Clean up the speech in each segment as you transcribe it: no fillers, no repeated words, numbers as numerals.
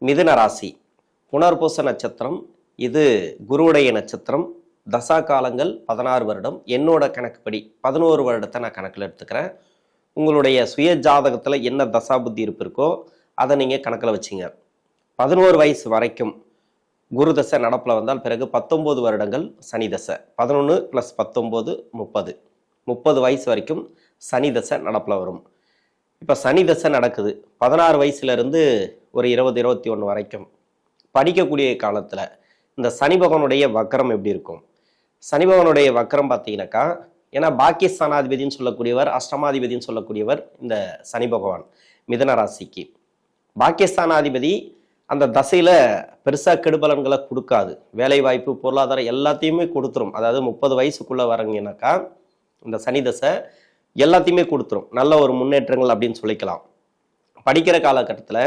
மிதுன ராசி புனர்பூச நட்சத்திரம். இது குருவுடைய நட்சத்திரம். தசா காலங்கள் 16 வருடம். என்னோட கணக்குப்படி 11 வருடத்தை நான் கணக்கில் எடுத்துக்கிறேன். உங்களுடைய சுய ஜாதகத்தில் என்ன தசா புத்தி இருப்பிருக்கோ அதை நீங்கள் கணக்கில் வச்சிங்க. 11 வயசு வரைக்கும் குரு தசை நடப்பில் வந்தால் பிறகு 19 வருடங்கள் சனி தசை. 11 + 19 30. 30 வயசு வரைக்கும் சனி தசை நடப்பில் வரும். இப்போ சனி தசை நடக்குது 16 வயசுலேருந்து ஒரு 20 21 வரைக்கும். படிக்கக்கூடிய காலத்தில் இந்த சனி பகவானுடைய வக்கரம் எப்படி இருக்கும்? சனி பகவானுடைய வக்கரம் பார்த்தீங்கன்னாக்கா, ஏன்னா பாக்கியஸ்தானாதிபதினு சொல்லக்கூடியவர், அஷ்டமாதிபதினு சொல்லக்கூடியவர் இந்த சனி பகவான் மிதுன ராசிக்கு. பாக்கியஸ்தானாதிபதி அந்த தசையில் பெருசாக கெடுபலன்களை கொடுக்காது. வேலை வாய்ப்பு, பொருளாதாரம் எல்லாத்தையுமே கொடுத்துரும். அதாவது 30 வயசுக்குள்ளே வரீங்கன்னாக்கா இந்த சனி தசை எல்லாத்தையுமே கொடுத்துரும். நல்ல ஒரு முன்னேற்றங்கள் அப்படின்னு சொல்லிக்கலாம். படிக்கிற காலகட்டத்தில்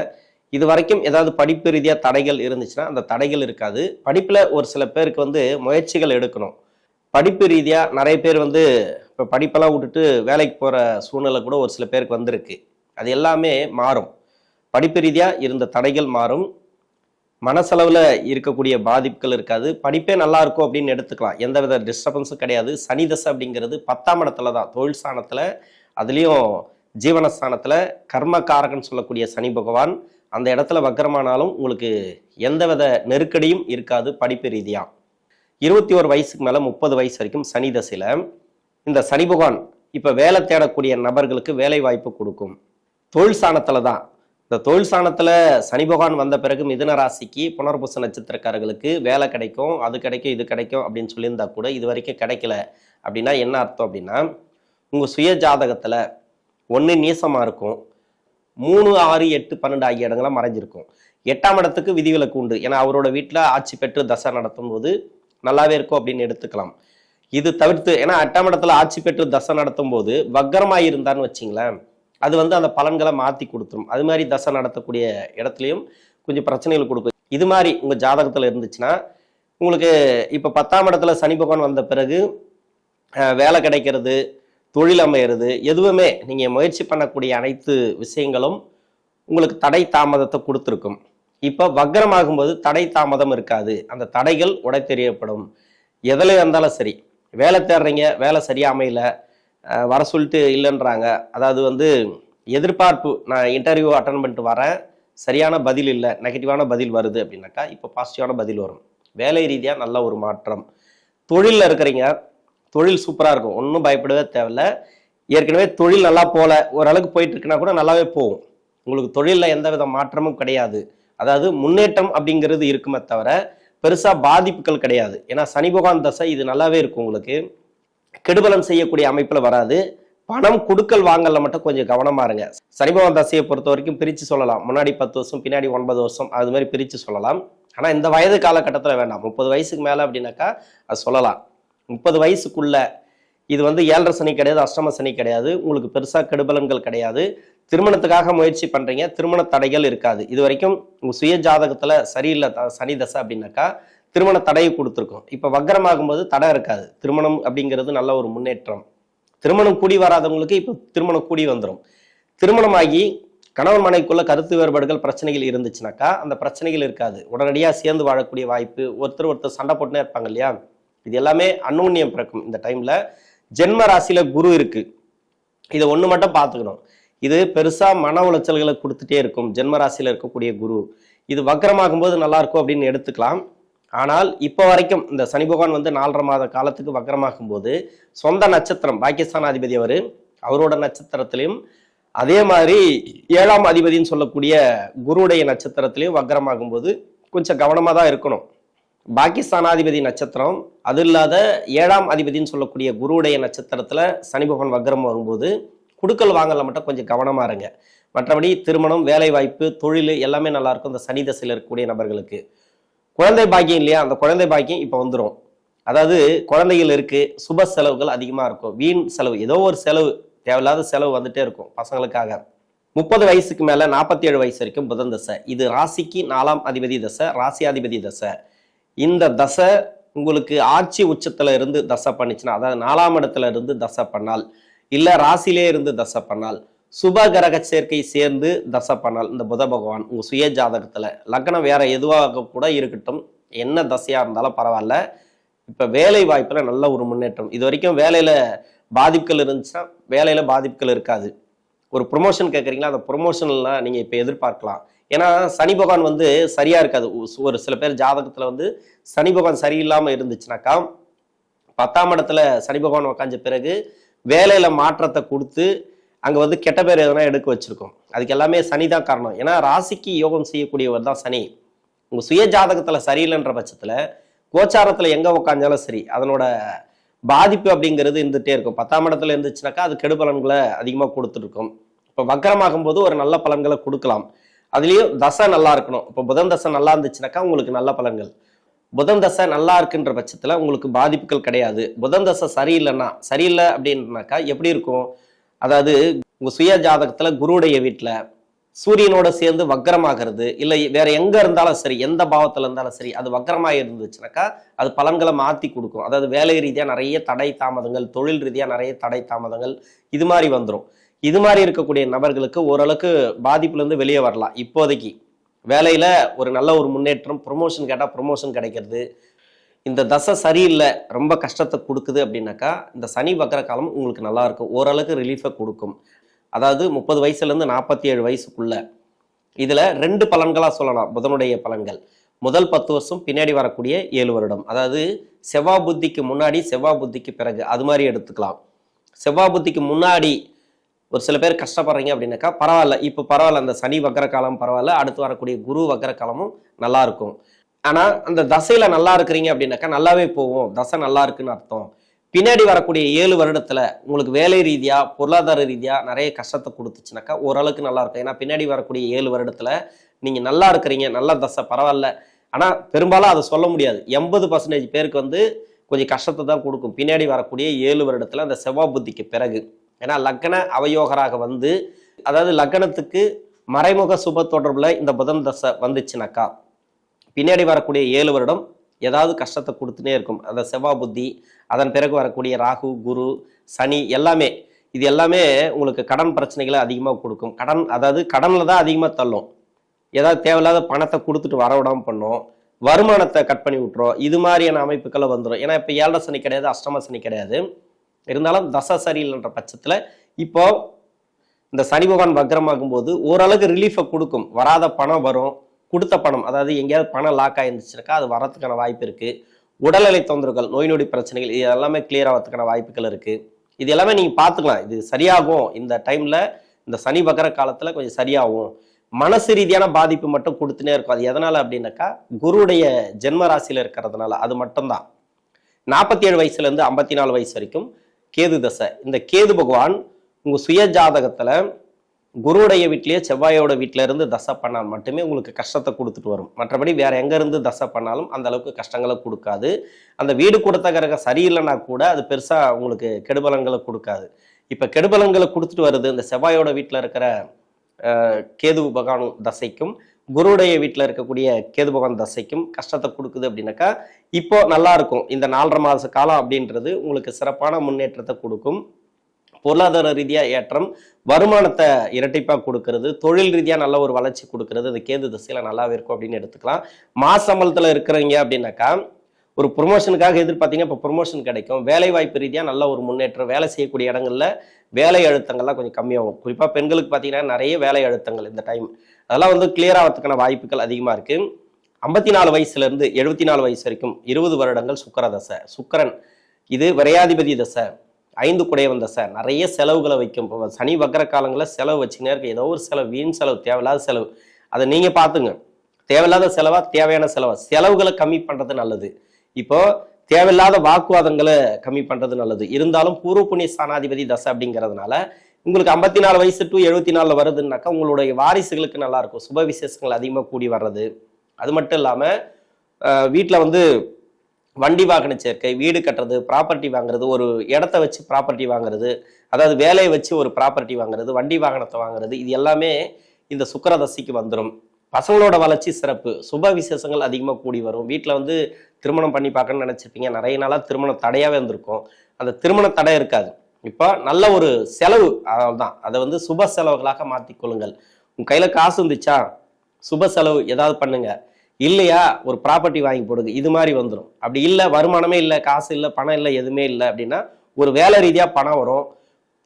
இது வரைக்கும் ஏதாவது படிப்பு ரீதியாக தடைகள் இருந்துச்சுன்னா அந்த தடைகள் இருக்காது. படிப்பில் ஒரு சில பேருக்கு முயற்சிகள் எடுக்கணும். படிப்பு ரீதியாக நிறைய பேர் இப்போ படிப்பெல்லாம் விட்டுட்டு வேலைக்கு போகிற சூழ்நிலை கூட ஒரு சில பேருக்கு வந்திருக்கு. அது எல்லாமே மாறும். படிப்பு ரீதியாக இருந்த தடைகள் மாறும். மனசளவில் இருக்கக்கூடிய பாதிப்புகள் இருக்காது. படிப்பே நல்லா இருக்கும் அப்படின்னு எடுத்துக்கலாம். எந்தவித டிஸ்டர்பன்ஸும் கிடையாது. சனி தசை அப்படிங்கிறது 10ஆம் இடத்துல தான், தொழில் ஸ்தானத்தில், அதுலேயும் ஜீவனஸ்தானத்தில் கர்மகாரகன் சொல்லக்கூடிய சனி பகவான் அந்த இடத்துல வக்கரமானாலும் உங்களுக்கு எந்தவித நெருக்கடியும் இருக்காது. படிப்பு ரீதியாக 21 வயசுக்கு மேலே 30 வயசு வரைக்கும் சனி தசையில் இந்த சனி பகவான் இப்போ வேலை தேடக்கூடிய நபர்களுக்கு வேலை வாய்ப்பு கொடுக்கும். தொழில் ஸ்தானத்தில் தான். இந்த தொழில் ஸ்தானத்தில் சனி பகவான் வந்த பிறகு மிதுன ராசிக்கு புனர்பூச நட்சத்திரக்காரர்களுக்கு வேலை கிடைக்கும், அது கிடைக்கும், இது கிடைக்கும் அப்படின்னு சொல்லியிருந்தா கூட இது வரைக்கும் கிடைக்கல. அப்படின்னா என்ன அர்த்தம் அப்படின்னா, உங்கள் சுய ஜாதகத்தில் 1 நீசமாக இருக்கும், 3, 6, 8, 12 ஆகிய இடங்களாம் மறைஞ்சிருக்கும். 8ஆம் இடத்துக்கு விதிவிலக்கு உண்டு. ஏன்னா அவரோட வீட்டில் ஆட்சி பெற்று தசை நடத்தும் போது நல்லாவே இருக்கும் அப்படின்னு எடுத்துக்கலாம். இது தவிர்த்து, ஏன்னா 8ஆம் இடத்துல ஆட்சி பெற்று தசை நடத்தும் போது வக்கரமாக இருந்தான்னு வச்சிங்களேன், அது அந்த பலன்களை மாற்றி கொடுத்துரும். அது மாதிரி தசை நடத்தக்கூடிய இடத்துலையும் கொஞ்சம் பிரச்சனைகள் கொடுக்கும். இது மாதிரி உங்கள் ஜாதகத்தில் இருந்துச்சுன்னா உங்களுக்கு இப்போ 10ஆம் இடத்துல சனி பகவான் வந்த பிறகு வேலை கிடைக்கிறது, தொழில் அமையிறது, எதுவுமே நீங்கள் முயற்சி பண்ணக்கூடிய அனைத்து விஷயங்களும் உங்களுக்கு தடை தாமதத்தை கொடுத்துருக்கும். இப்போ வக்கரமாகும்போது தடை தாமதம் இருக்காது. அந்த தடைகள் உடைத்தெறியப்படும். எதில் இருந்தாலும் சரி, வேலை தேடுறீங்க, வேலை சரியாக அமையல, வர சொல்லிட்டு இல்லைன்றாங்க. அதாவது எதிர்பார்ப்பு, நான் இன்டர்வியூ அட்டன் பண்ணிட்டு வரேன், சரியான பதில் இல்லை, நெகட்டிவான பதில் வருது அப்படின்னாக்கா இப்போ பாசிட்டிவான பதில் வரும். வேலை ரீதியாக நல்ல ஒரு மாற்றம். தொழிலில் இருக்கிறீங்க, தொழில் சூப்பராக இருக்கும், ஒன்றும் பயப்படவே தேவையில்லை. ஏற்கனவே தொழில் நல்லா போகல, ஓரளவுக்கு போயிட்டு இருக்குன்னா கூட நல்லாவே போகும். உங்களுக்கு தொழிலில் எந்த வித மாற்றமும் கிடையாது. அதாவது முன்னேற்றம் அப்படிங்கிறது இருக்குமே தவிர பெருசாக பாதிப்புகள் கிடையாது. ஏன்னா சனி பகவான் தசை இது நல்லாவே இருக்கும். உங்களுக்கு கெடுபலன் செய்யக்கூடிய அமைப்பில் வராது. பணம் கொடுக்கல் வாங்கல மட்டும் கொஞ்சம் கவனமா இருங்க. சனி பகவான் தசையை பொறுத்த வரைக்கும் பிரித்து சொல்லலாம். முன்னாடி 10 வருஷம், பின்னாடி 9 வருஷம், அது மாதிரி பிரித்து சொல்லலாம். ஆனால் இந்த வயது காலகட்டத்தில் வேண்டாம். 30 வயசுக்கு மேலே அப்படின்னாக்கா அது சொல்லலாம். 30 வயசுக்குள்ள இது 7.5 சனி கிடையாது, அஷ்டம சனி கிடையாது. உங்களுக்கு பெருசாக கெடுபலன்கள் கிடையாது. திருமணத்துக்காக முயற்சி பண்ணுறீங்க, திருமண தடைகள் இருக்காது. இது வரைக்கும் உங்கள் சுய ஜாதகத்தில் சரியில்லை சனி தசை அப்படின்னாக்கா திருமண தடையை கொடுத்துருக்கும். இப்போ வக்கரமாகும் போது தடை இருக்காது. திருமணம் அப்படிங்கிறது நல்ல ஒரு முன்னேற்றம். திருமணம் கூடி வராதவங்களுக்கு இப்போ திருமணம் கூடி வந்துடும். திருமணமாகி கணவன் மனைவிக்குள்ள கருத்து வேறுபாடுகள், பிரச்சனைகள் இருந்துச்சுனாக்கா அந்த பிரச்சனைகள் இருக்காது. உடனடியாக சேர்ந்து வாழக்கூடிய வாய்ப்பு. ஒருத்தர் சண்டை போட்டுனே இருப்பாங்க இல்லையா, இது எல்லாமே அந்யோன்யம் பிறக்கும். இந்த டைம்ல ஜென்ம ராசியில குரு இருக்கு. இதை ஒன்று மட்டும் பார்த்துக்கணும். இது பெருசா மன உளைச்சல்களை கொடுத்துட்டே இருக்கும். ஜென்ம ராசியில இருக்கக்கூடிய குரு இது வக்கரமாகும் போது நல்லா இருக்கும் அப்படின்னு எடுத்துக்கலாம். ஆனால் இப்போ வரைக்கும் இந்த சனி பகவான் 4.5 மாத காலத்துக்கு வக்கரமாகும் போது சொந்த நட்சத்திரம் பாக்கியஸ்தானாதிபதி அவரோட நட்சத்திரத்திலையும், அதே மாதிரி 7ஆம் அதிபதினு சொல்லக்கூடிய குருவுடைய நட்சத்திரத்திலையும் வக்கரமாகும் போது கொஞ்சம் கவனமாக தான் இருக்கணும். பாக்கியஸ்தானாதிபதி நட்சத்திரம், அது இல்லாத 7ஆம் அதிபதினு சொல்லக்கூடிய குருவுடைய நட்சத்திரத்தில் சனி பகவான் வக்கரம் வரும்போது குடுக்கல் வாங்கல மட்டும் கொஞ்சம் கவனமாக இருங்க. மற்றபடி திருமணம், வேலை வாய்ப்பு, தொழில் எல்லாமே நல்லா இருக்கும். இந்த சனி தசையில் இருக்கக்கூடிய நபர்களுக்கு குழந்தை பாக்கியம் இல்லையா, அந்த குழந்தை பாக்கியம் இப்போ வந்துடும். அதாவது குழந்தைகள் இருக்கு, சுப செலவுகள் அதிகமாக இருக்கும். வீண் செலவு, ஏதோ ஒரு செலவு, தேவையில்லாத செலவு வந்துட்டே இருக்கும் பசங்களுக்காக. 30 வயசுக்கு மேலே 47 வயசு வரைக்கும் புதன் தசை. இது ராசிக்கு 4ஆம் அதிபதி தசை, ராசியாதிபதி தசை. இந்த தசை உங்களுக்கு ஆட்சி உச்சத்துல இருந்து தசை பண்ணிச்சுன்னா, அதாவது 4ஆம் இடத்துல இருந்து தசை பண்ணால், இல்லை ராசியிலே இருந்து தசை பண்ணால் சுப கிரக சேர்க்கை சேர்ந்து தசை பண்ணால் இந்த புத பகவான் உங்க சுய ஜாதகத்துல லக்னம் வேற எதுவாக கூட இருக்கட்டும், என்ன தசையா இருந்தாலும் பரவாயில்ல, இப்ப வேலை வாய்ப்புல நல்ல ஒரு முன்னேற்றம். இது வரைக்கும் வேலையில பாதிப்புகள் இருந்துச்சுன்னா வேலையில பாதிப்புகள் இருக்காது. ஒரு ப்ரொமோஷன் கேட்குறீங்களா, அந்த ப்ரொமோஷன்லாம் நீங்க இப்ப எதிர்பார்க்கலாம். ஏன்னா சனி பகவான் வந்து சரியா இருக்காது. ஒரு சில பேர் ஜாதகத்துல வந்து சனி பகவான் சரியில்லாம இருந்துச்சுனாக்கா 10ஆம் இடத்துல சனி பகவான் உக்காஞ்ச பிறகு வேலையில மாற்றத்தை கொடுத்து அங்க வந்து கெட்ட பேர் எதனா எடுக்க வச்சிருக்கோம். அதுக்கு எல்லாமே சனி தான் காரணம். ஏன்னா ராசிக்கு யோகம் செய்யக்கூடியவர் தான் சனி. உங்க சுய ஜாதகத்துல சரியில்லைன்ற பட்சத்துல கோச்சாரத்துல எங்க உக்காந்தாலும் சரி அதனோட பாதிப்பு அப்படிங்கிறது இருந்துட்டே இருக்கும். 10ஆம் இடத்துல இருந்துச்சுனாக்கா அது கெடு பலன்களை அதிகமா கொடுத்துருக்கும். இப்போ வக்கரமாகும் போது ஒரு நல்ல பலன்களை கொடுக்கலாம். அதுலயும் தசை நல்லா இருக்கணும். இப்போ புதன் தசை நல்லா இருந்துச்சுனாக்கா உங்களுக்கு நல்ல பலன்கள். புதன் தசை நல்லா இருக்குன்ற பட்சத்துல உங்களுக்கு பாதிப்புகள் கிடையாது. புதன் தசை சரியில்லை அப்படின்னாக்கா எப்படி இருக்கும், அதாவது உங்க சுய ஜாதகத்துல குருவுடைய வீட்டுல சூரியனோட சேர்ந்து வக்கரமாகிறது, இல்லை வேற எங்க இருந்தாலும் சரி, எந்த பாவத்துல இருந்தாலும் சரி, அது வக்கரமாக இருந்துச்சுனாக்கா அது பலன்களை மாத்தி கொடுக்கும். அதாவது வேலை ரீதியா நிறைய தடை தாமதங்கள், தொழில் ரீதியா நிறைய தடை தாமதங்கள் இது மாதிரி வந்துடும். இது மாதிரி இருக்கக்கூடிய நபர்களுக்கு ஓரளவுக்கு பாதிப்புல இருந்து வெளியே வரலாம். இப்போதைக்கு வேலையில ஒரு நல்ல ஒரு முன்னேற்றம், ப்ரொமோஷன் கேட்டா ப்ரொமோஷன் கிடைக்கிறது. இந்த தசை சரியில்லை, ரொம்ப கஷ்டத்தை கொடுக்குது அப்படின்னாக்கா இந்த சனி வக்கர காலம் உங்களுக்கு நல்லா இருக்கும், ஓரளவுக்கு ரிலீஃபை கொடுக்கும். அதாவது 30 வயசுலேருந்து 47 வயசுக்குள்ள இதுல 2 பலன்களா சொல்லலாம் புதனுடைய பலன்கள். முதல் 10 வருஷம், பின்னாடி வரக்கூடிய 7 வருடம். அதாவது செவ்வாய் புத்திக்கு முன்னாடி செவ்வாய் புத்திக்கு பிறகு அது மாதிரி எடுத்துக்கலாம். செவ்வாய் புத்திக்கு முன்னாடி ஒரு சில பேர் கஷ்டப்படுறீங்க அப்படின்னாக்கா பரவாயில்ல, இப்போ பரவாயில்ல, அந்த சனி வக்கர காலம் பரவாயில்ல, அடுத்து வரக்கூடிய குரு வக்கர காலமும் நல்லா இருக்கும். ஆனா அந்த தசையில நல்லா இருக்கிறீங்க அப்படின்னாக்கா நல்லாவே போகும், தசை நல்லா இருக்குன்னு அர்த்தம். பின்னாடி வரக்கூடிய 7 வருடத்துல உங்களுக்கு வேலை ரீதியா பொருளாதார ரீதியா நிறைய கஷ்டத்தை கொடுத்துச்சுனாக்கா ஓரளவுக்கு நல்லா இருக்கும். ஏன்னா பின்னாடி வரக்கூடிய 7 வருடத்துல நீங்க நல்லா இருக்கிறீங்க, நல்ல தசை பரவாயில்ல. ஆனா பெரும்பாலும் அதை சொல்ல முடியாது. 80% பேருக்கு வந்து கொஞ்சம் கஷ்டத்தை தான் கொடுக்கும் பின்னாடி வரக்கூடிய 7 வருடத்துல அந்த செவ்வாய் புத்திக்கு பிறகு. ஏன்னா லக்ன அவயோகராக வந்து, அதாவது லக்னத்துக்கு மறைமுக சுப தொடர்புல இந்த புதன் தசை வந்துச்சுனாக்கா பின்னாடி வரக்கூடிய 7 வருடம் ஏதாவது கஷ்டத்தை கொடுத்துனே இருக்கும். அந்த செவ்வாய் புத்தி, அதன் பிறகு வரக்கூடிய ராகு, குரு, சனி எல்லாமே இது எல்லாமே உங்களுக்கு கடன் பிரச்சனைகளை அதிகமாக கொடுக்கும். அதாவது கடனில் தான் அதிகமாக தள்ளும். ஏதாவது தேவையில்லாத பணத்தை கொடுத்துட்டு வர விடாமல் பண்ணும், வருமானத்தை கட் பண்ணி விட்டுரும். இது மாதிரியான அமைப்புகளை வந்துடும். ஏன்னா இப்போ 7 சனி கிடையாது, அஷ்டம சனி கிடையாது. இருந்தாலும் தசை சரியில்லைன்ற பட்சத்தில் இப்போ இந்த சனி பகவான் வக்ரமாகும் போது ஓரளவுக்கு ரிலீஃபை கொடுக்கும். வராத பணம் வரும், கொடுத்த பணம், அதாவது எங்கேயாவது பணம் லாக் ஆயிருந்துச்சுனாக்கா அது வரதுக்கான வாய்ப்பு இருக்கு. உடல்நிலை தொந்தரவுகள், நோய் நொடி பிரச்சனைகள் இது எல்லாமே கிளியர் ஆகிறதுக்கான வாய்ப்புகள் இருக்கு. இது எல்லாமே நீங்க பாத்துக்கலாம். இது சரியாகும். இந்த டைம்ல இந்த சனி வக்கர காலத்துல கொஞ்சம் சரியாகும். மனசு ரீதியான பாதிப்பு மட்டும் கொடுத்துனே இருக்கும். அது எதனால அப்படின்னாக்கா குருவுடைய ஜென்ம ராசியில இருக்கிறதுனால. அது மட்டும்தான். 47 வயசுல இருந்து 54 வயசு வரைக்கும் கேது தசை. இந்த கேது பகவான் உங்க சுய ஜாதகத்துல குருவுடைய வீட்லயே செவ்வாயோட வீட்டுல இருந்து தசை பண்ணால் மட்டுமே உங்களுக்கு கஷ்டத்தை கொடுத்துட்டு வரும். மற்றபடி வேற எங்க இருந்து தசை பண்ணாலும் அந்த அளவுக்கு கஷ்டங்களை கொடுக்காது. அந்த வீடு கொடுத்த கிரகம் சரியில்லைன்னா கூட அது பெருசா உங்களுக்கு கெடுபலங்களை கொடுக்காது. இப்ப கெடுபலங்களை கொடுத்துட்டு வருது இந்த செவ்வாயோட வீட்டுல இருக்கிற கேது பகவான் தசைக்கும் குருவுடைய வீட்டுல இருக்கக்கூடிய கேது பகவான் தசைக்கும் கஷ்டத்தை கொடுக்குது அப்படின்னாக்கா இப்போ நல்லா இருக்கும். இந்த 4.5 மாத காலம் அப்படின்றது உங்களுக்கு சிறப்பான முன்னேற்றத்தை கொடுக்கும். பொருளாதார ரீதியா ஏற்றம், வருமானத்தை இரட்டிப்பா கொடுக்கறது, தொழில் ரீதியா நல்ல ஒரு வளர்ச்சி கொடுக்கறது இந்த கேது திசையில நல்லாவே இருக்கும் அப்படின்னு எடுத்துக்கலாம். மாசம்பளத்துல இருக்கிறீங்க அப்படின்னாக்கா ஒரு ப்ரொமோஷனுக்காக எதிர்பார்த்தீங்கன்னா இப்போ ப்ரொமோஷன் கிடைக்கும். வேலை வாய்ப்பு ரீதியா நல்ல ஒரு முன்னேற்றம், வேலை செய்யக்கூடிய இடங்கள்ல வேலை அழுத்தங்கள்லாம் கொஞ்சம் கம்மியாகும். குறிப்பா பெண்களுக்கு பார்த்தீங்கன்னா நிறைய வேலை அழுத்தங்கள் இந்த டைம், அதெல்லாம் வந்து கிளியர் ஆகிறதுக்கான வாய்ப்புகள் அதிகமா இருக்கு. 54 வயசுல இருந்து 74 வயசு வரைக்கும் 20 வருடங்கள் சுக்கிர தசை. சுக்கிரன் இது விரையாதிபதி தசை, 5 குடையவன் தசை. நிறைய செலவுகளை வைக்கும். இப்போ சனி வக்கர காலங்களில் செலவு வச்சுக்கினே இருக்கு. ஏதோ ஒரு செலவு, வீண் செலவு, தேவையில்லாத செலவு, அதை நீங்க பாத்துங்க. தேவையில்லாத செலவா தேவையான செலவா, செலவுகளை கம்மி பண்றது நல்லது. இப்போ தேவையில்லாத வாக்குவாதங்களை கம்மி பண்றது நல்லது. இருந்தாலும் பூர்வ புண்ணிய ஸ்தானாதிபதி தசை அப்படிங்கிறதுனால உங்களுக்கு 54 வயசு டு 74 வருதுன்னாக்கா உங்களுடைய வாரிசுகளுக்கு நல்லா இருக்கும். சுப விசேஷங்கள் அதிகமாக கூடி வர்றது. அது மட்டும் இல்லாம வீட்டுல வந்து வண்டி வாகன சேர்க்கை, வீடு கட்டுறது, ப்ராப்பர்ட்டி வாங்குறது, ஒரு இடத்த வச்சு ப்ராப்பர்ட்டி வாங்குறது, அதாவது வேலையை வச்சு ஒரு ப்ராப்பர்ட்டி வாங்குறது, வண்டி வாகனத்தை வாங்குறது, இது எல்லாமே இந்த சுக்கிர தசைக்கு வந்துடும். பசங்களோட வளர்ச்சி சிறப்பு, சுப விசேஷங்கள் அதிகமாக கூடி வரும். வீட்டில் வந்து திருமணம் பண்ணி பார்க்கணும்னு நினைச்சிருப்பீங்க, நிறைய நாளாக திருமணம் தடையாவே இருந்திருக்கும். அந்த திருமண தடை இருக்காது. இப்போ நல்ல ஒரு செலவு தான், அதை வந்து சுப செலவுகளாக மாற்றிக்கொள்ளுங்கள். உங்க கையில காசு இருந்துச்சா சுப செலவு ஏதாவது பண்ணுங்க, இல்லையா ஒரு ப்ராப்பர்ட்டி வாங்கி போடுங்க, இது மாதிரி வந்துடும். அப்படி இல்லை வருமானமே இல்லை, காசு இல்லை, பணம் இல்லை, எதுவுமே இல்லை அப்படின்னா ஒரு வேலை ரீதியா பணம் வரும்.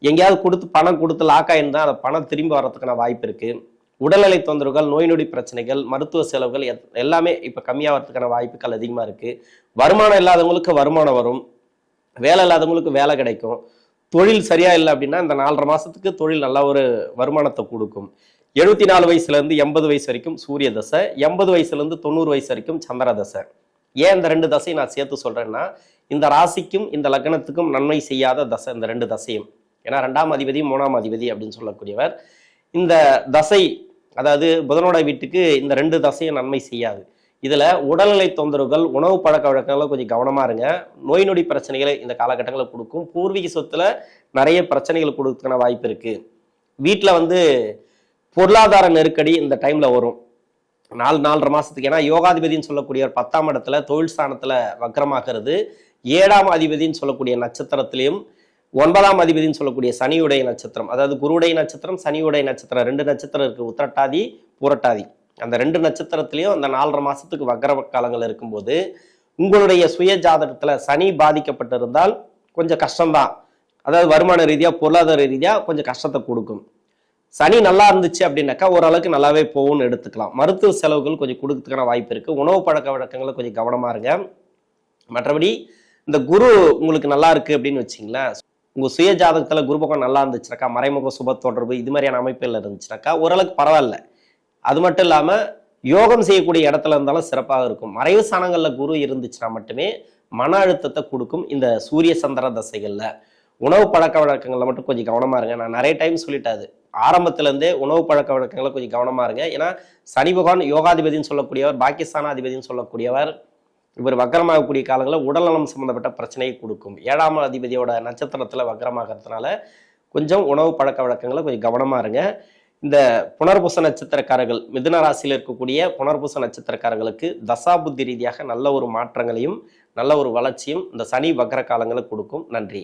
எங்கேயாவது கொடுத்து பணம் கொடுத்து லாக் ஆயிருந்தா அந்த பணம் திரும்பி வர்றதுக்கான வாய்ப்பு இருக்கு. உடல்நிலை தொந்தரவுகள், நோய் நொடி பிரச்சனைகள், மருத்துவ செலவுகள் எல்லாமே இப்ப கம்மியாகிறதுக்கான வாய்ப்புகள் அதிகமா இருக்கு. வருமானம் இல்லாதவங்களுக்கு வருமானம் வரும், வேலை இல்லாதவங்களுக்கு வேலை கிடைக்கும். தொழில் சரியா இல்லை அப்படின்னா இந்த 4.5 மாசத்துக்கு தொழில் நல்ல ஒரு வருமானத்தை கொடுக்கும். 74 வயசுல இருந்து 80 வயசு வரைக்கும் சூரிய தசை, 80 வயசுல இருந்து 90 வயசு வரைக்கும் சந்திர தசை. ஏன் இந்த 2 தசையை நான் சேர்த்து சொல்றேன்னா, இந்த ராசிக்கும் இந்த லக்னத்துக்கும் நன்மை செய்யாத தசை இந்த 2 தசையும். ஏன்னா 2ஆம் அதிபதி 3ஆம் அதிபதி அப்படின்னு சொல்லக்கூடியவர். இந்த தசை அதாவது புதனோட வீட்டுக்கு இந்த 2 தசையும் நன்மை செய்யாது. இதுல உடல்நிலை தொந்தரவுகள், உணவு பழக்க வழக்கங்களை கொஞ்சம் கவனமா இருங்க. நோய் நொடி பிரச்சனைகளை இந்த காலகட்டங்களில் கொடுக்கும். பூர்வீக சொத்துல நிறைய பிரச்சனைகள் கொடுக்கறதுக்கான வாய்ப்பு இருக்கு. வீட்டுல வந்து பொருளாதார நெருக்கடி இந்த டைம்ல வரும் 4.5 மாசத்துக்கு. ஏன்னா யோகாதிபதினு சொல்லக்கூடிய 10ஆம் இடத்துல தொழில் ஸ்தானத்துல வக்ரமாகிறது. 7ஆம் அதிபதினு சொல்லக்கூடிய நட்சத்திரத்திலையும் 9ஆம் அதிபதினு சொல்லக்கூடிய சனியுடைய நட்சத்திரம், அதாவது குருவுடைய நட்சத்திரம், சனியுடைய நட்சத்திரம், 2 நட்சத்திரம் இருக்கு, உத்திரட்டாதி பூரட்டாதி. அந்த 2 நட்சத்திரத்திலையும் அந்த 4.5 மாசத்துக்கு வக்ர காலங்கள் இருக்கும்போது உங்களுடைய சுய ஜாதகத்துல சனி பாதிக்கப்பட்டிருந்தால் கொஞ்சம் கஷ்டம்தான். அதாவது வருமான ரீதியா பொருளாதார ரீதியா கொஞ்சம் கஷ்டத்தை கொடுக்கும். சனி நல்லா இருந்துச்சு அப்படின்னாக்கா ஓரளவுக்கு நல்லாவே போகும்னு எடுத்துக்கலாம். மருத்துவ செலவுகள் கொஞ்சம் கொடுக்கறதுக்கான வாய்ப்பு இருக்கு. உணவு பழக்க வழக்கங்களை கொஞ்சம் கவனமா இருங்க. மற்றபடி இந்த குரு உங்களுக்கு நல்லா இருக்கு அப்படின்னு வச்சிங்களேன், உங்க சுய ஜாதகத்துல குரு பக்கம் நல்லா இருந்துச்சுனாக்கா, மறைமுக சுப தொடர்பு இது மாதிரியான அமைப்புகள் இருந்துச்சுனாக்கா ஓரளவுக்கு பரவாயில்ல. அது மட்டும் இல்லாம யோகம் செய்யக்கூடிய இடத்துல இருந்தாலும் சிறப்பாக இருக்கும். மறைவு ஸ்தானங்கள்ல குரு இருந்துச்சுன்னா மட்டுமே மன அழுத்தத்தை கொடுக்கும். இந்த சூரிய சந்திர தசைகள்ல உணவு பழக்க வழக்கங்கள்ல மட்டும் கொஞ்சம் கவனமா இருங்க. நான் நிறைய டைம் சொல்லிட்டாது, ஆரம்பத்துல இருந்தே உணவு பழக்க வழக்கங்களை கொஞ்சம் கவனமா இருங்க. ஏன்னா சனி பகவான் யோகாதிபதினு சொல்லக்கூடியவர், பாகிஸ்தானாதிபதினு சொல்லக்கூடியவர். இவர் வக்கரமாகக்கூடிய காலங்களில் உடல்நலம் சம்பந்தப்பட்ட பிரச்சனையை கொடுக்கும். 7ஆம் அதிபதியோட நட்சத்திரத்துல வக்கரமாகிறதுனால கொஞ்சம் உணவு பழக்க வழக்கங்களை கொஞ்சம் கவனமா இருங்க. இந்த புனர்பூச நட்சத்திரக்காரர்கள், மிதுன ராசியில் இருக்கக்கூடிய புனர்பூச நட்சத்திரக்காரர்களுக்கு தசாபுத்தி ரீதியாக நல்ல ஒரு மாற்றங்களையும் நல்ல ஒரு வளர்ச்சியும் இந்த சனி வக்கர காலங்களை கொடுக்கும். நன்றி.